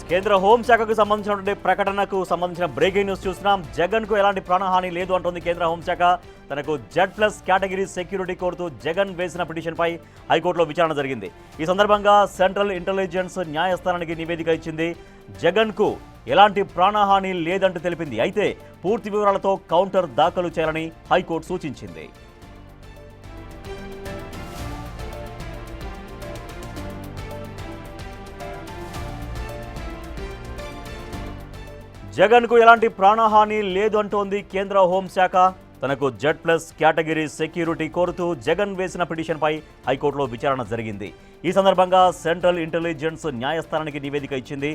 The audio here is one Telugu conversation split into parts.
కేంద్ర హోంశాఖకు సంబంధించినటువంటి ప్రకటనకు సంబంధించిన బ్రేకింగ్ న్యూస్ చూస్తున్నాం. జగన్కు ఎలాంటి ప్రాణహాని లేదు అంటోంది కేంద్ర హోంశాఖ. తనకు Z+ కేటగిరీ సెక్యూరిటీ కోరుతూ జగన్ వేసిన పిటిషన్పై హైకోర్టులో విచారణ జరిగింది. ఈ సందర్భంగా సెంట్రల్ ఇంటెలిజెన్స్ న్యాయస్థానానికి నివేదిక ఇచ్చింది. జగన్కు ఎలాంటి ప్రాణహాని లేదంటూ తెలిపింది. అయితే పూర్తి వివరాలతో కౌంటర్ దాఖలు చేయాలని హైకోర్టు సూచించింది. జగన్కు ఎలాంటి ప్రాణహాని లేదు అంటోంది కేంద్ర హోంశాఖ. తనకు Z+ కేటగిరీ సెక్యూరిటీ కోరుతూ జగన్ వేసిన పిటిషన్పై హైకోర్టులో విచారణ జరిగింది. ఈ సందర్భంగా సెంట్రల్ ఇంటెలిజెన్స్ న్యాయస్థానానికి నివేదిక ఇచ్చింది.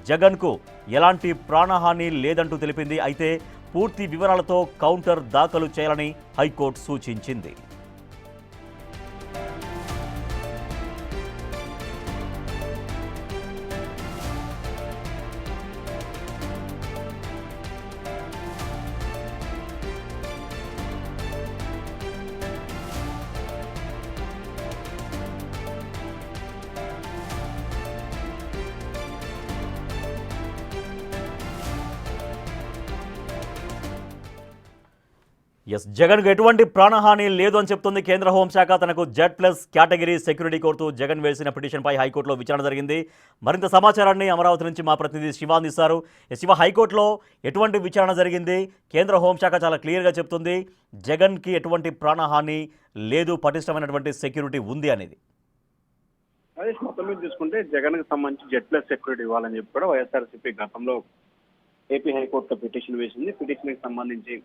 జగన్కు ఎలాంటి ప్రాణహాని లేదంటూ తెలిపింది. అయితే పూర్తి వివరాలతో కౌంటర్ దాఖలు చేయాలని హైకోర్టు సూచించింది. జగన్కు ఎటువంటి ప్రాణహాని లేదు అని చెప్తుంది కేంద్ర హోంశాఖ. తనకు Z+ కేటగిరీ సెక్యూరిటీ కోరుతూ జగన్ వేసిన పిటిషన్పై హైకోర్టులో విచారణ జరిగింది. మరింత సమాచారాన్ని అమరావతి నుంచి మా ప్రతినిధి శివ అందిస్తారు. శివ, హైకోర్టులో ఎటువంటి విచారణ జరిగింది? కేంద్ర హోంశాఖ చాలా క్లియర్గా చెప్తుంది జగన్కి ఎటువంటి ప్రాణహాని లేదు, పటిష్టమైనటువంటి సెక్యూరిటీ ఉంది అనేది. మహేష్, మొత్తం మీద చూసుకుంటే జగన్కి సంబంధించి Z+ సెక్యూరిటీ ఇవ్వాలని చెప్పి కూడా వైఎస్ఆర్సీపీ గతంలో ఏపీ హైకోర్టులో పిటిషన్ వేసింది. పిటిషన్కి సంబంధించి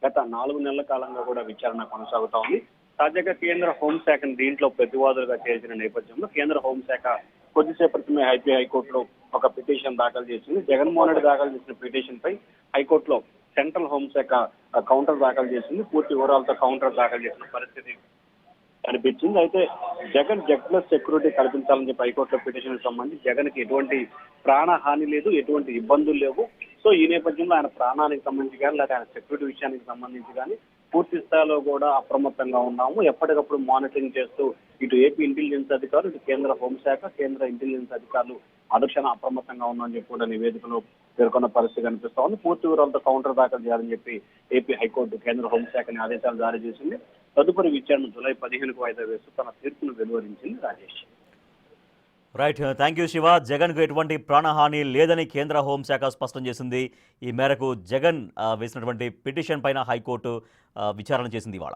గత 4 నెలల కాలంగా కూడా విచారణ కొనసాగుతా ఉంది. తాజాగా కేంద్ర హోంశాఖను దీంట్లో ప్రతివాదులుగా చేసిన నేపథ్యంలో కేంద్ర హోంశాఖ కొద్దిసేపటి క్రితమే ఏపీ హైకోర్టులో ఒక పిటిషన్ దాఖలు చేసింది. జగన్మోహన్ రెడ్డి దాఖలు చేసిన పిటిషన్ పై హైకోర్టులో సెంట్రల్ హోంశాఖ కౌంటర్ దాఖలు చేసింది. పూర్తి వివరాలతో కౌంటర్ దాఖలు చేసిన పరిస్థితి కనిపించింది. అయితే జగన్ Z+ సెక్యూరిటీ కల్పించాలని చెప్పి హైకోర్టులో పిటిషన్ సంబంధించి జగన్కి ఎటువంటి ప్రాణహాని లేదు, ఎటువంటి ఇబ్బందులు లేవు. సో ఈ నేపథ్యంలో ఆయన ప్రాణానికి సంబంధించి కానీ లేదా ఆయన సెక్యూరిటీ విషయానికి సంబంధించి కానీ పూర్తి స్థాయిలో కూడా అప్రమత్తంగా ఉన్నాము. ఎప్పటికప్పుడు మానిటరింగ్ చేస్తూ ఇటు ఏపీ ఇంటెలిజెన్స్ అధికారులు, ఇటు కేంద్ర హోంశాఖ, కేంద్ర ఇంటెలిజెన్స్ అధికారులు అనుక్షణ అప్రమత్తంగా ఉన్నామని చెప్పి కూడా నివేదికలో పేర్కొన్న పరిస్థితి కనిపిస్తా ఉంది. పూర్తి వివరాలతో కౌంటర్ దాఖలు చేయాలని చెప్పి ఏపీ హైకోర్టు కేంద్ర హోంశాఖని ఆదేశాలు జారీ చేసింది. తదుపరి విచారణ జూలై 15కు వాయిదా వేస్తూ తన తీర్పును వెలువరించింది. Rajesh. Right, thank you Shiva. జగన్కు ఎటువంటి ప్రాణహాని లేదని కేంద్ర హోంశాఖ స్పష్టం చేసింది. ఈ మేరకు జగన్ వేసినటువంటి పిటిషన్ పైన హైకోర్టు విచారణ చేసింది ఇవాళ.